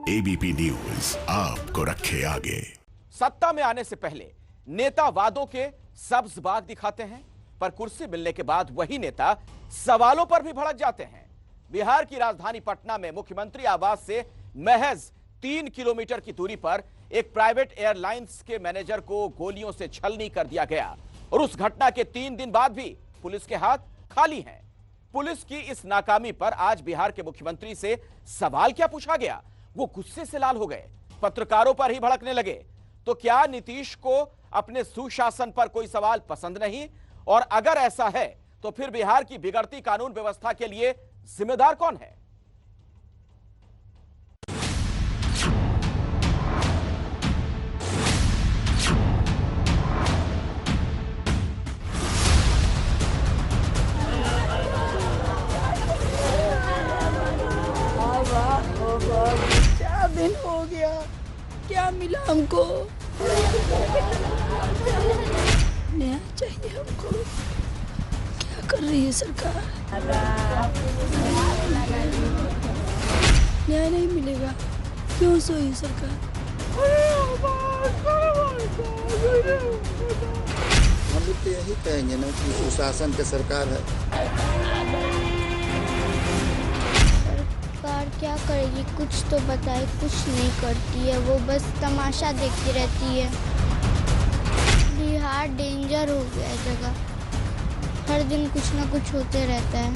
ABP news आपको रखे आगे। सत्ता में आने से पहले नेता वादों के सब्ज बाग दिखाते हैं, पर कुर्सी मिलने के बाद वही नेता सवालों पर भी भड़क जाते हैं। बिहार की राजधानी पटना में मुख्यमंत्री आवास से महज 3 किलोमीटर की दूरी पर एक प्राइवेट एयरलाइंस के मैनेजर को गोलियों से छलनी कर दिया गया और उस घटना के 3 दिन बाद भी पुलिस के हाथ खाली हैं। पुलिस की इस नाकामी पर आज बिहार के मुख्यमंत्री से सवाल क्या पूछा गया, वो गुस्से से लाल हो गए, पत्रकारों पर ही भड़कने लगे। तो क्या नीतीश को अपने सुशासन पर कोई सवाल पसंद नहीं? और अगर ऐसा है तो फिर बिहार की बिगड़ती कानून व्यवस्था के लिए जिम्मेदार कौन है? क्या दिन हो गया, क्या मिला हमको? न्याय चाहिए हमको। क्या कर रही है सरकार? न्याय नहीं मिलेगा, क्यों सोई सरकार? हम लोग तो यही कहेंगे ना कि सुशासन की सरकार है। सरकार क्या करेगी, कुछ तो बताए, कुछ नहीं करती है, वो बस तमाशा देखती रहती है। बिहार डेंजर हो गया है जगह, हर दिन कुछ ना कुछ होते रहता है।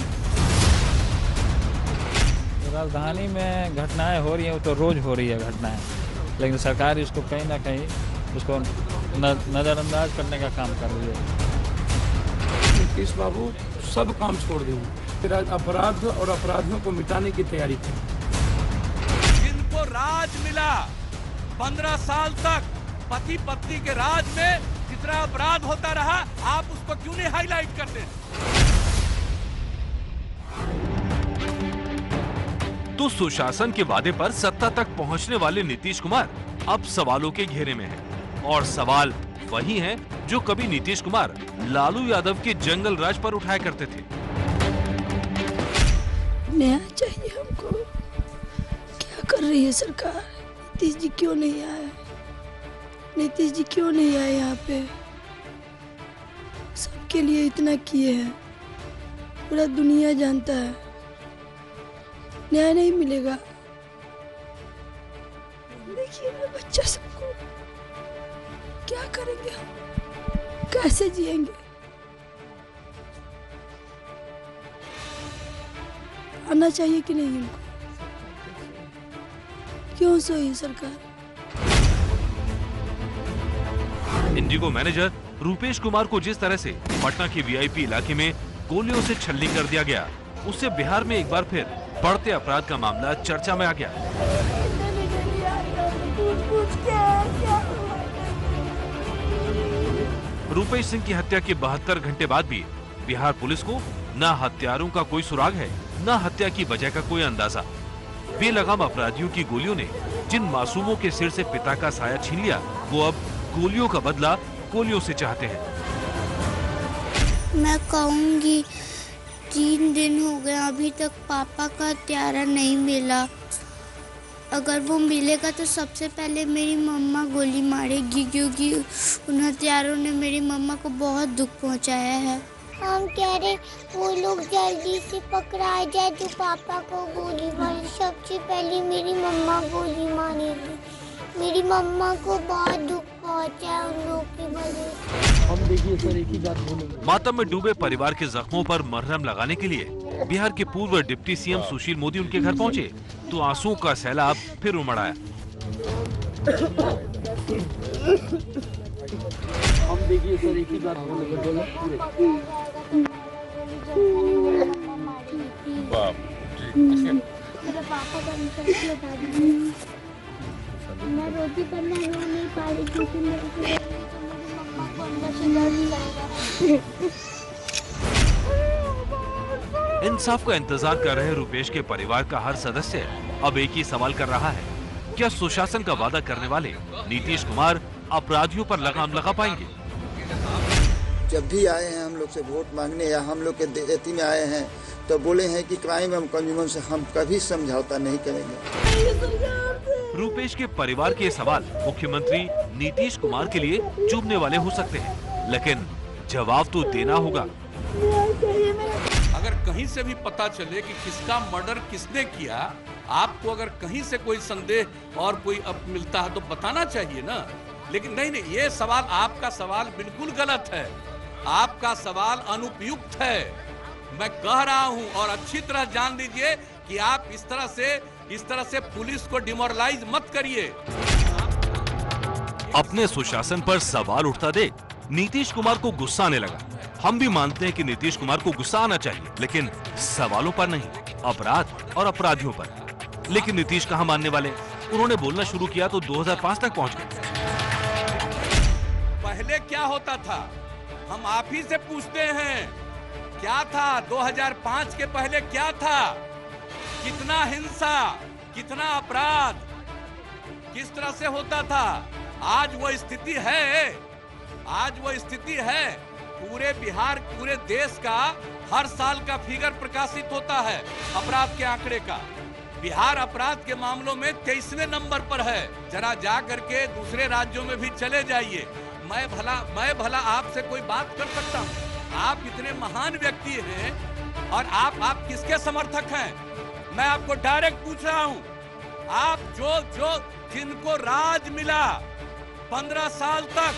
राजधानी में घटनाएं हो रही हैं, वो तो रोज हो रही है घटनाएं, लेकिन सरकार इसको कहीं ना कहीं उसको नज़रअंदाज करने का काम कर रही है। नीतीश बाबू सब काम छोड़ देंगे, फिर अपराध और अपराधियों को मिटाने की तैयारी करें। जिनको राज मिला 15 साल तक, पति पत्नी के राज में जितना अपराध होता रहा, आप उसको क्यों नहीं हाईलाइट करते? तो सुशासन के वादे पर सत्ता तक पहुंचने वाले नीतीश कुमार अब सवालों के घेरे में हैं। और सवाल वही हैं जो कभी नीतीश कुमार लालू यादव के जंगल राज पर उठाया करते थे। न्याय चाहिए हमको। क्या कर रही है सरकार? नीतीश जी क्यों नहीं आए? नीतीश जी क्यों नहीं आए यहाँ पे? सबके लिए इतना किए हैं, पूरा दुनिया जानता है। न्याय नहीं मिलेगा। देखिए मेरे बच्चा सबको, क्या करेंगे हम? कैसे जिएंगे? आना चाहिए कि नहीं इनको? क्यों सोई सरकार? इंडिगो मैनेजर रूपेश कुमार को जिस तरह से पटना के वीआईपी इलाके में गोलियों से छलनी कर दिया गया, उससे बिहार में एक बार फिर बढ़ते अपराध का मामला चर्चा में आ गया। रूपेश सिंह की हत्या के 72 घंटे बाद भी बिहार पुलिस को न हत्यारों का कोई सुराग है, न हत्या की वजह का कोई अंदाजा। बेलगाम अपराधियों की गोलियों ने जिन मासूमों के सिर से पिता का साया छीन लिया, वो अब गोलियों का बदला गोलियों से चाहते हैं। मैं कहूँगी 3 दिन हो गए, अभी तक पापा का हत्यारा नहीं मिला। अगर वो मिलेगा तो सबसे पहले मेरी मम्मा गोली मारेगी, क्योंकि उन हत्यारों ने मेरी मम्मा को बहुत दुख पहुंचाया है। हम कह रहे वो लोग जल्दी से पकड़ा जाए जो पापा को गोली मारे। सबसे पहले मेरी मम्मा गोली मारेगी। मेरी मम्मा को बहुत दुख पहुंचा है उन लोगों की वजह से। हम देखिए सर, एक ही बात बोलेंगे। मातम में डूबे परिवार के जख्मों पर मरहम लगाने के लिए बिहार के पूर्व डिप्टी सीएम सुशील मोदी उनके घर पहुंचे, तो आंसुओं का सैलाब फिर उमड़ आया। हम देखिए सर, एक ही बात बोलेंगे। मेरे पापा का इंटरव्यू बता दीजिए। मैं रोटी करना नहीं पा रही क्योंकि मेरी मम्मा को अंदर से डर लगेगा। इंसाफ का इंतजार कर रहे रूपेश के परिवार का हर सदस्य अब एक ही सवाल कर रहा है, क्या सुशासन का वादा करने वाले नीतीश कुमार अपराधियों पर लगाम लगा पाएंगे? जब भी आए हैं हम लोग से वोट मांगने या हम लोग के देती में आए हैं तो बोले हैं कि क्राइम एवं कंज्यूमर से हम कभी समझौता नहीं करेंगे। रूपेश के परिवार के ये सवाल मुख्यमंत्री नीतीश कुमार के लिए चुभने वाले हो सकते हैं, लेकिन जवाब तो देना होगा। अगर कहीं से भी पता चले कि किसका मर्डर किसने किया, आपको अगर कहीं से कोई संदेह और कोई अब मिलता है तो बताना चाहिए ना। लेकिन नहीं, ये सवाल, आपका सवाल बिल्कुल गलत है, आपका सवाल अनुपयुक्त है। मैं कह रहा हूं और अच्छी तरह जान लीजिए कि आप इस तरह से पुलिस को डिमोरलाइज मत करिए। अपने सुशासन पर सवाल उठता देख नीतीश कुमार को गुस्सा आने लगा। हम भी मानते हैं कि नीतीश कुमार को गुस्सा आना चाहिए, लेकिन सवालों पर नहीं, अपराध और अपराधियों पर। लेकिन नीतीश कहां मानने वाले, उन्होंने बोलना शुरू किया तो 2005 तक पहुंच गए। पहले क्या होता था, हम आप ही से पूछते हैं, क्या था 2005 के पहले? क्या था? कितना हिंसा, कितना अपराध, किस तरह से होता था? आज वो स्थिति है, आज वो स्थिति है। पूरे बिहार, पूरे देश का हर साल का फिगर प्रकाशित होता है अपराध के आंकड़े का। बिहार अपराध के मामलों में 23वें नंबर पर है। जरा जा करके दूसरे राज्यों में भी चले जाइए। मैं भला आपसे कोई बात कर सकता हूँ? आप इतने महान व्यक्ति हैं और आप किसके समर्थक हैं? मैं आपको डायरेक्ट पूछ रहा हूँ, आप जिनको राज मिला 15 साल तक,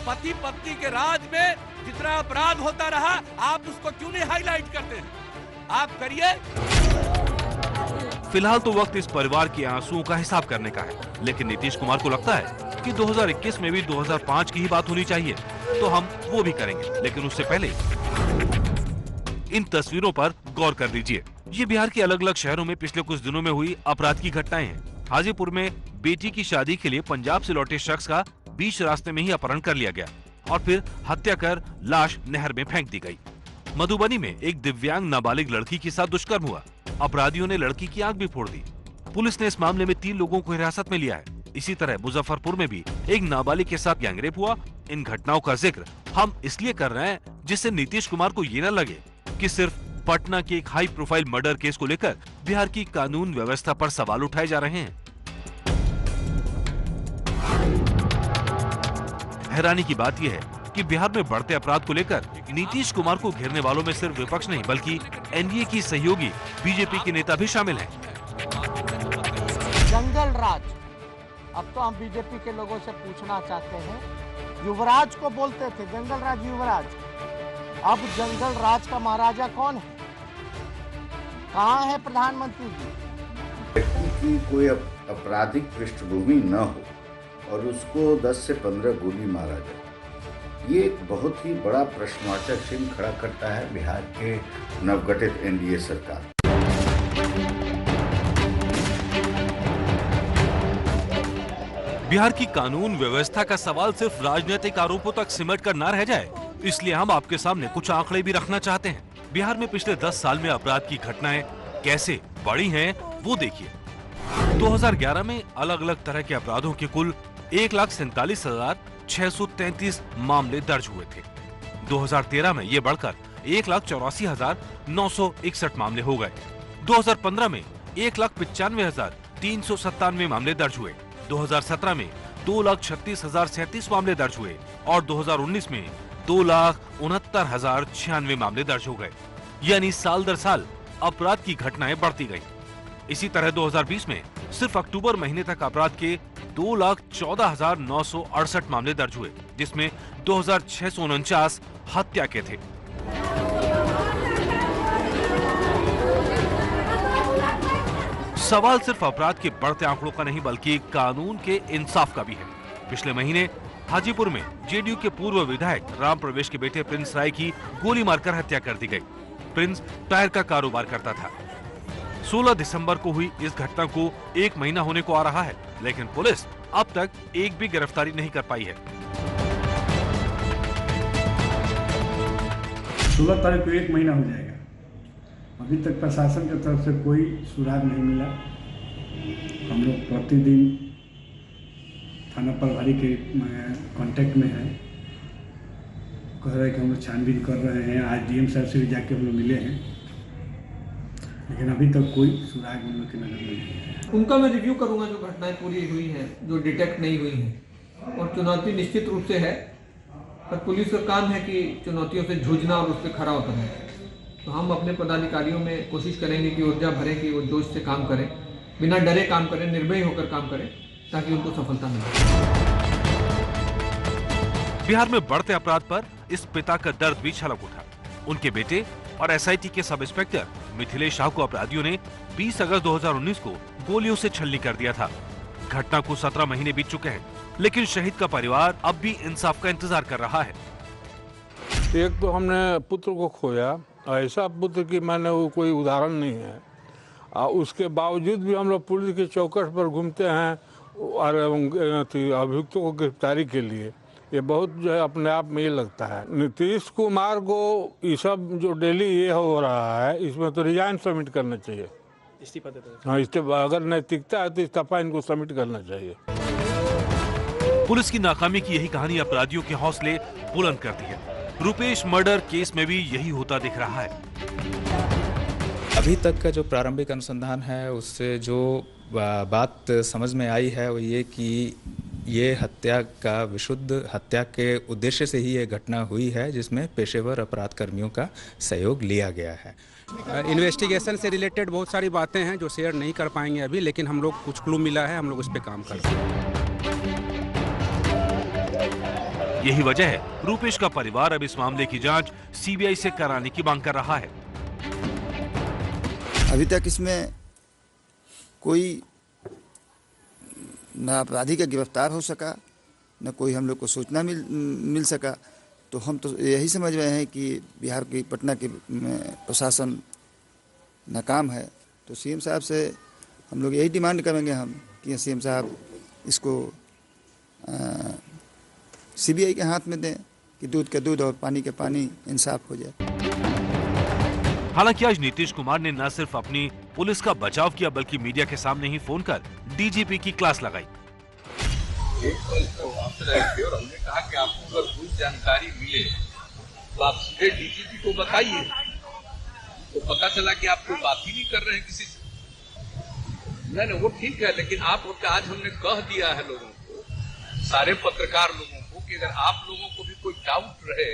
पति पत्नी के राज में जितना अपराध होता रहा, आप उसको क्यों नहीं हाईलाइट करते हैं? आप करिए। फिलहाल तो वक्त इस परिवार के आंसुओं का हिसाब करने का है, लेकिन नीतीश कुमार को लगता है कि 2021 में भी 2005 की ही बात होनी चाहिए, तो हम वो भी करेंगे। लेकिन उससे पहले इन तस्वीरों पर गौर कर लीजिए। ये बिहार के अलग अलग शहरों में पिछले कुछ दिनों में हुई अपराध की घटनाएं हैं। हाजीपुर में बेटी की शादी के लिए पंजाब से लौटे शख्स का बीच रास्ते में ही अपहरण कर लिया गया और फिर हत्या कर लाश नहर में फेंक दी गई। मधुबनी में एक दिव्यांग नाबालिग लड़की के साथ दुष्कर्म हुआ। अपराधियों ने लड़की की आंख भी फोड़ दी। पुलिस ने इस मामले में 3 लोगों को हिरासत में लिया है। इसी तरह मुजफ्फरपुर में भी एक नाबालिग के साथ गैंगरेप हुआ। इन घटनाओं का जिक्र हम इसलिए कर रहे हैं जिससे नीतीश कुमार को ये न लगे कि सिर्फ पटना के एक हाई प्रोफाइल मर्डर केस को लेकर बिहार की कानून व्यवस्था पर सवाल उठाए जा रहे हैं। हैरानी की बात यह है कि बिहार में बढ़ते अपराध को लेकर नीतीश कुमार को घेरने वालों में सिर्फ विपक्ष नहीं, बल्कि एनडीए की सहयोगी बीजेपी के नेता भी शामिल हैं। जंगल राज, अब तो हम बीजेपी के लोगों से पूछना चाहते हैं, युवराज को बोलते थे जंगल राज युवराज, अब जंगल राज का महाराजा कौन है? कहाँ है प्रधानमंत्री जी? व्यक्ति की कोई आपराधिक पृष्ठभूमि न हो और उसको 10 से 15 गोली मारा जाए, ये एक बहुत ही बड़ा प्रश्नवाचक चिन्ह खड़ा करता है बिहार के नवगठित एनडीए सरकार। बिहार की कानून व्यवस्था का सवाल सिर्फ राजनीतिक आरोपों तक सिमट कर न रह जाए, इसलिए हम आपके सामने कुछ आंकड़े भी रखना चाहते हैं। बिहार में पिछले 10 साल में अपराध की घटनाएं कैसे बढ़ी हैं, वो देखिए। 2011 में अलग अलग तरह के अपराधों के कुल 1,47,633 मामले दर्ज हुए थे। 2013 में ये बढ़कर 1,84,961 मामले हो गए। 2015 में 1,95,397 मामले दर्ज हुए। 2017 में 2,36,037 मामले दर्ज हुए और 2019 में 2,69,096 मामले दर्ज हो गए। यानी साल दर साल अपराध की घटनाएं बढ़ती गई। इसी तरह 2020 में सिर्फ अक्टूबर महीने तक अपराध के 2,14,968 मामले दर्ज हुए, जिसमें 2,649 हत्या के थे। सवाल सिर्फ अपराध के बढ़ते आंकड़ों का नहीं, बल्कि कानून के इंसाफ का भी है। पिछले महीने हाजीपुर में जेडीयू के पूर्व विधायक राम प्रवेश के बेटे प्रिंस राय की गोली मारकर हत्या कर दी गई। प्रिंस टायर का कारोबार करता था। 16 दिसंबर को हुई इस घटना को 1 महीना होने को आ रहा है, लेकिन पुलिस अब तक एक भी गिरफ्तारी नहीं कर पाई है। 16 तारीख को 1 महीना हो जाएगा, अभी तक प्रशासन की तरफ से कोई सुराग नहीं मिला। हम लोग प्रतिदिन थाना प्रभारी के कांटेक्ट में हैं, कह रहे हैं कि हम लोग छानबीन कर रहे हैं। आज डीएम साहब से भी जाके हम लोग मिले हैं, लेकिन अभी तक कोई सुराग हम लोग की नजर नहीं है। उनका मैं रिव्यू करूंगा जो घटनाएं पूरी हुई हैं, जो डिटेक्ट नहीं हुई हैं। और चुनौती निश्चित रूप से है, पर पुलिस का काम है कि चुनौतियों से जूझना और उस पर खरा उतरना। तो हम अपने पदाधिकारियों में कोशिश करेंगे कि ऊर्जा भरें, कि वो जोश से काम करें, बिना डरे काम करें, निर्भय होकर काम करें, ताकि उनको सफलता मिले। बिहार में बढ़ते अपराध पर इस पिता का दर्द भी छलक उठा। उनके बेटे और एसआईटी के सब इंस्पेक्टर मिथिलेश शाह को अपराधियों ने 20 अगस्त 2019 को गोलियों से छलनी कर दिया था। घटना को 17 महीने बीत चुके हैं, लेकिन शहीद का परिवार अब भी इंसाफ का इंतजार कर रहा है। एक तो हमने पुत्र को खोया, ऐसा पुत्र की मैंने वो कोई उदाहरण नहीं है। उसके बावजूद भी हम लोग पुलिस के चौकट पर घूमते हैं और अभियुक्तों को गिरफ्तारी के लिए। ये बहुत जो है अपने आप में ये लगता है। नीतीश कुमार को ये सब जो डेली ये हो रहा है, इसमें तो रिजाइन सबमिट करना चाहिए, इस्तीफा देना। हाँ, इस्तीफा अगर नैतिकता है तो इस्तीफा इनको सबमिट करना चाहिए। पुलिस की नाकामी की यही कहानी अपराधियों के हौसले बुलंद करती है। रूपेश मर्डर केस में भी यही होता दिख रहा है। अभी तक का जो प्रारंभिक अनुसंधान है, उससे जो बात समझ में आई है वो ये कि ये हत्या का विशुद्ध हत्या के उद्देश्य से ही ये घटना हुई है, जिसमें पेशेवर अपराध कर्मियों का सहयोग लिया गया है। इन्वेस्टिगेशन से रिलेटेड बहुत सारी बातें हैं जो शेयर नहीं कर पाएंगे अभी, लेकिन हम लोग कुछ क्लू मिला है, हम लोग उस पर काम कर रहे हैं। यही वजह है रूपेश का परिवार अब इस मामले की जांच सीबीआई से कराने की मांग कर रहा है। अभी तक इसमें कोई न अपराधी का गिरफ्तार हो सका, न कोई हम लोग को सूचना मिल सका। तो हम तो यही समझ रहे हैं कि बिहार की पटना की प्रशासन नाकाम है। तो सीएम साहब से हम लोग यही डिमांड करेंगे हम कि सीएम साहब इसको सीबीआई के हाथ में दें कि दूध का दूध और पानी का पानी इंसाफ हो जाए। हालांकि आज नीतीश कुमार ने न सिर्फ अपनी पुलिस का बचाव किया, बल्कि मीडिया के सामने ही फोन कर डीजीपी की क्लास लगाई। एक और हमने कहा कि आपको अगर कोई जानकारी मिले तो आप सीधे डीजीपी को बताइए। तो पता चला कि आप कोई बात ही नहीं कर रहे हैं किसी से। नहीं, वो ठीक है, लेकिन आप आज हमने कह दिया है लोगों को, सारे पत्रकार लोगों को, कि अगर आप लोगों को भी कोई डाउट रहे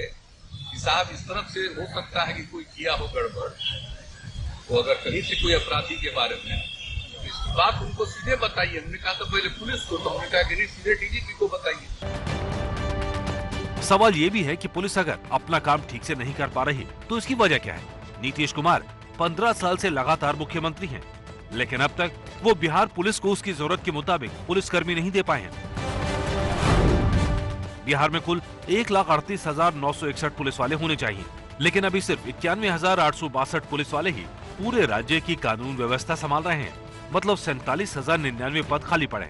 कि साहब इस तरफ से हो सकता है कि कोई किया हो गड़बड़, तो अगर कहीं से कोई अपराधी के बारे में इसकी बात उनको सीधे बताइए। हमने कहा था पहले पुलिस को, तो हमने कहा कि नहीं, सीधे डीजीपी को बताइए। सवाल ये भी है कि पुलिस अगर अपना काम ठीक से नहीं कर पा रही तो इसकी वजह क्या है? नीतीश कुमार 15 साल से लगातार मुख्यमंत्री हैं, लेकिन अब तक वो बिहार पुलिस को उसकी जरूरत के मुताबिक पुलिसकर्मी नहीं दे पाए हैं। बिहार में कुल 1,38,961 पुलिस वाले होने चाहिए, लेकिन अभी सिर्फ 91,862 पुलिस वाले ही पूरे राज्य की कानून व्यवस्था संभाल रहे हैं। मतलब 47,099 पद खाली पड़े।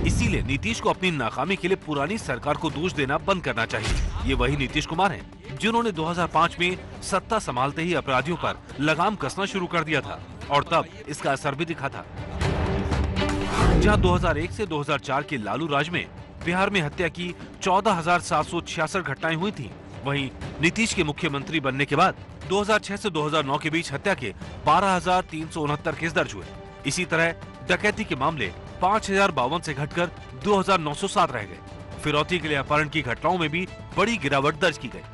इसीलिए नीतीश को अपनी नाकामी के लिए पुरानी सरकार को दोष देना बंद करना चाहिए। ये वही नीतीश कुमार हैं जिन्होंने 2005 में सत्ता संभालते ही अपराधियों पर लगाम कसना शुरू कर दिया था, और तब इसका असर भी दिखा था। जहां 2001 से 2004 के लालू राज में बिहार में हत्या की 14,766 घटनाएं हुई थी, वहीं नीतीश के मुख्यमंत्री बनने के बाद 2006 से 2009 के बीच हत्या के 12,369 केस दर्ज हुए। इसी तरह डकैती के मामले 5,052 से घटकर 2,907 रह गए। फिरौती के लिए अपहरण की घटनाओं में भी बड़ी गिरावट दर्ज की गई।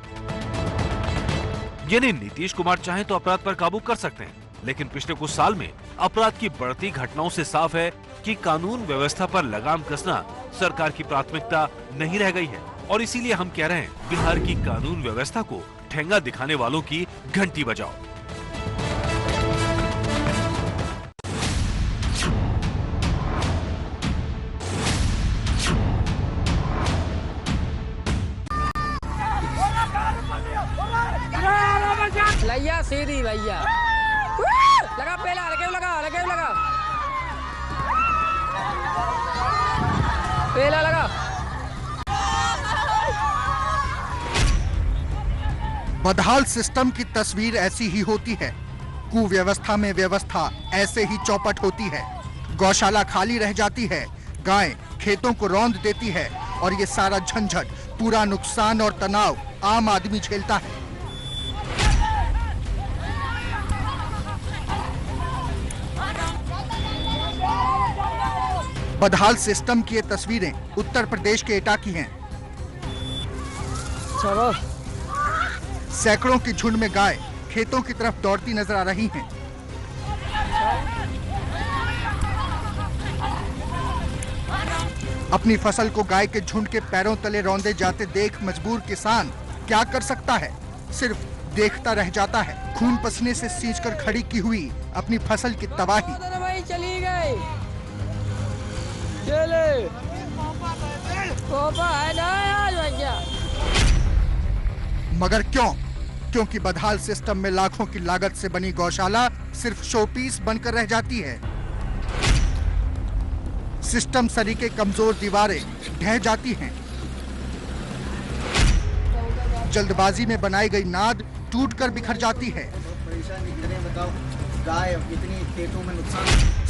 यानी नीतीश कुमार चाहे तो अपराध पर काबू कर सकते हैं, लेकिन पिछले कुछ साल में अपराध की बढ़ती घटनाओं से साफ है कि कानून व्यवस्था पर लगाम कसना सरकार की प्राथमिकता नहीं रह गई है। और इसीलिए हम कह रहे हैं, बिहार की कानून व्यवस्था को ठेंगा दिखाने वालों की घंटी बजाओ। भैया सीधी भैया लगा पहला लगा पहला लगा। बदहाल सिस्टम की तस्वीर ऐसी ही होती है। कुव्यवस्था में व्यवस्था ऐसे ही चौपट होती है। गौशाला खाली रह जाती है, गाय खेतों को रौंद देती है, और ये सारा झंझट, पूरा नुकसान और तनाव आम आदमी झेलता है। बदहाल सिस्टम की ये तस्वीरें उत्तर प्रदेश के एटा की हैं। सैकड़ों की झुंड में गाय खेतों की तरफ दौड़ती नजर आ रही हैं। अपनी फसल को गाय के झुंड के पैरों तले रौंदे जाते देख मजबूर किसान क्या कर सकता है, सिर्फ देखता रह जाता है। खून पसीने से सींचकर खड़ी की हुई अपनी फसल की तबाही। चली गई चले पापा है ना आज भैया। मगर क्यों? क्योंकि बदहाल सिस्टम में लाखों की लागत से बनी गौशाला सिर्फ शोपीस बनकर रह जाती है। सिस्टम सरीके कमजोर दीवारें ढह जाती हैं। जल्दबाजी में बनाई गई नाद टूटकर बिखर जाती है।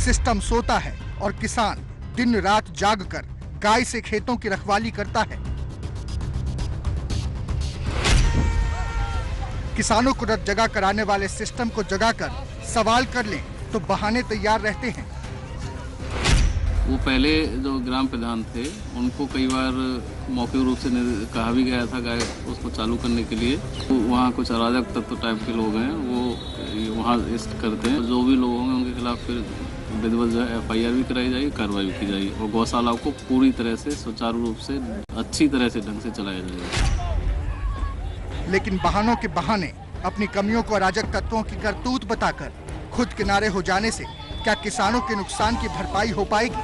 सिस्टम सोता है और किसान दिन रात जागकर गाय से खेतों की रखवाली करता है। किसानों को रत जगा कराने वाले सिस्टम को जगाकर सवाल कर लें तो बहाने तैयार रहते हैं। वो पहले जो ग्राम प्रधान थे उनको कई बार मौखिक रूप से कहा भी गया था गाय उसको चालू करने के लिए। तो वहाँ कुछ अराजक तत्व टाइप के लोग हैं वो वहाँ करते हैं। जो भी लोग होंगे उनके खिलाफ फिर विधिवत जो है FIR भी कराई जाएगी, कार्रवाई भी की जाएगी और गौशाला को पूरी तरह से सुचारू रूप से अच्छी तरह से ढंग से चलाया जाएगा। लेकिन बहानों के बहाने अपनी कमियों को अराजक तत्वों की करतूत बताकर खुद किनारे हो जाने से क्या किसानों के नुकसान की भरपाई हो पाएगी?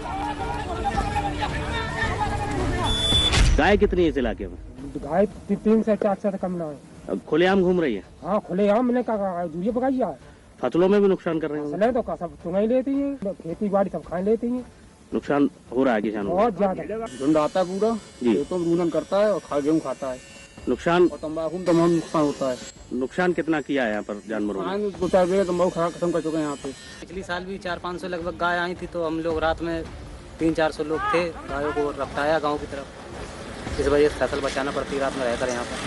गाय कितनी है इस इलाके में? गाय 3 से 4 से कम ना है। खुलेआम घूम रही है? हाँ खुलेआम, मैंने कहा जूए पकाई है। फसलों में भी नुकसान कर रहे हैं? फसलें तो सब चुंगाई लेती हैं, खेती बाड़ी सब खाई लेती हैं। नुकसान हो रहा है किसानों? बहुत ज्यादा। झुंड आता है पूरा, खेतों में रूलन करता है और गेहूँ खाता है। नुकसान और तम्बाकू में तमाम नुकसान होता है। नुकसान कितना किया है यहाँ पर जानवरों ने? 2-4 बीघे तम्बाकू खत्म कर चुके हैं यहाँ पे। पिछली साल भी 400-500 लगभग गाय आई थी, तो हम लोग रात में 300-400 लोग थे, गायों को रफ्ताया गाँव की तरफ। इस वजह से फसल बचाना पड़ती रात में रहकर यहाँ पर।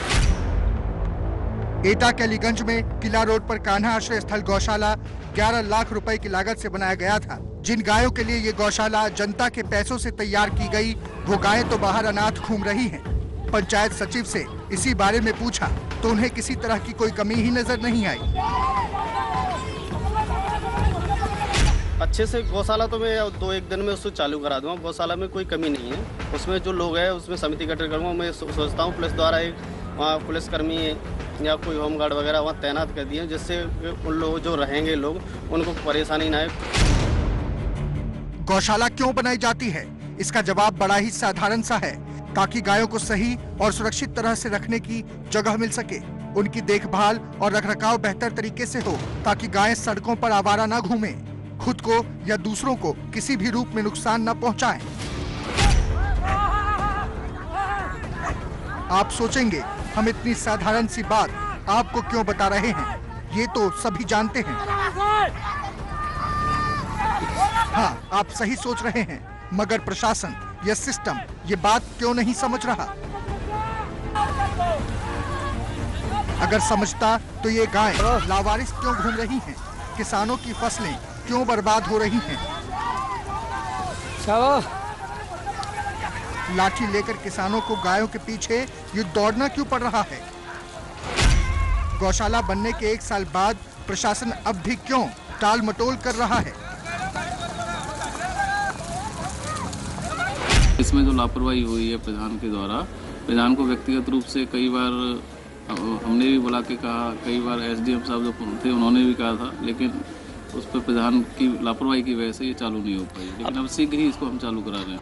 एटा के अलीगंज में किला रोड पर कान्हा आश्रय स्थल गौशाला 11 लाख रुपए की लागत से बनाया गया था। जिन गायों के लिए ये गौशाला जनता के पैसों से तैयार की गई, वो गायें तो बाहर अनाथ घूम रही हैं। पंचायत सचिव से इसी बारे में पूछा तो उन्हें किसी तरह की कोई कमी ही नजर नहीं आई। अच्छे से गौशाला तो मैं 2-1 दिन में उसको चालू करा दूंगा। गौशाला में कोई कमी नहीं है। उसमें जो लोग हैं उसमें समिति गठन करूँगा। मैं सोचता हूँ पुलिस द्वारा एक वहाँ पुलिसकर्मी या कोई होमगार्ड वगैरह वहाँ तैनात कर दिए, जिससे उन लोग जो रहेंगे लोग उनको परेशानी ना आए। गौशाला क्यों बनाई जाती है? इसका जवाब बड़ा ही साधारण सा है, ताकि गायों को सही और सुरक्षित तरह से रखने की जगह मिल सके। उनकी देखभाल और रखरखाव बेहतर तरीके से हो, ताकि गायें सड़कों पर आवारा न घूमें, खुद को या दूसरों को किसी भी रूप में नुकसान न पहुंचाएं। आप सोचेंगे हम इतनी साधारण सी बात आपको क्यों बता रहे हैं, ये तो सभी जानते हैं। हाँ, आप सही सोच रहे हैं, मगर प्रशासन या सिस्टम ये बात क्यों नहीं समझ रहा? अगर समझता तो ये गायें लावारिस क्यों घूम रही हैं? किसानों की फसलें क्यों बर्बाद हो रही हैं? लाठी लेकर किसानों को गायों के पीछे ये दौड़ना क्यों पड़ रहा है? गौशाला बनने के 1 साल बाद प्रशासन अब भी क्यों टाल मटोल कर रहा है? इसमें जो लापरवाही हुई है प्रधान के द्वारा, प्रधान को व्यक्तिगत रूप से कई बार हमने भी बुला के कहा, कई बार SDM साहब जो थे उन्होंने भी कहा था, लेकिन उस पर प्रधान की लापरवाही की वजह से ये चालू नहीं हो पाई। लेकिन अब शीघ्र ही इसको हम चालू करा रहे हैं।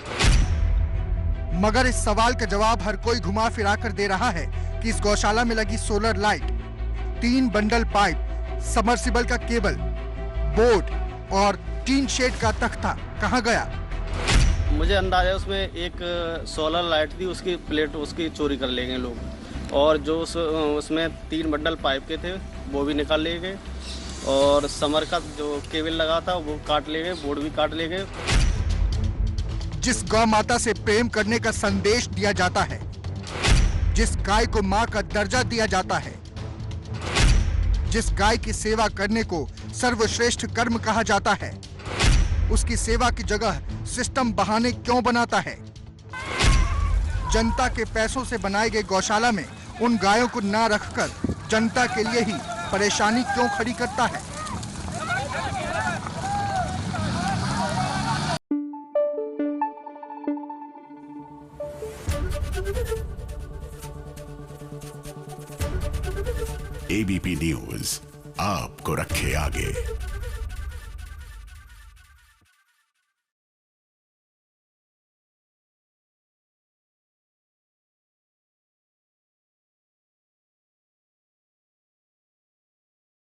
मगर इस सवाल का जवाब हर कोई घुमा फिरा कर दे रहा है कि इस गौशाला में लगी solar light, 3 bundle pipe, submersible का केबल, बोर्ड और टीन शेड का तख्ता कहाँ गया? मुझे अंदाजा है उसमें एक सोलर लाइट थी, उसकी प्लेट उसकी चोरी कर ले गए लोग, और जो उसमें 3 बंडल पाइप के थे वो भी निकाल ले गए, और समर का जो केबल लगा था वो काट ले गए, बोर्ड भी काट ले गए। जिस गौ माता से प्रेम करने का संदेश दिया जाता है, जिस गाय को माँ का दर्जा दिया जाता है, जिस गाय की सेवा करने को सर्वश्रेष्ठ कर्म कहा जाता है, उसकी सेवा की जगह सिस्टम बहाने क्यों बनाता है? जनता के पैसों से बनाए गए गौशाला में उन गायों को ना रखकर जनता के लिए ही परेशानी क्यों खड़ी करता है? एबीपी न्यूज आपको रखे आगे।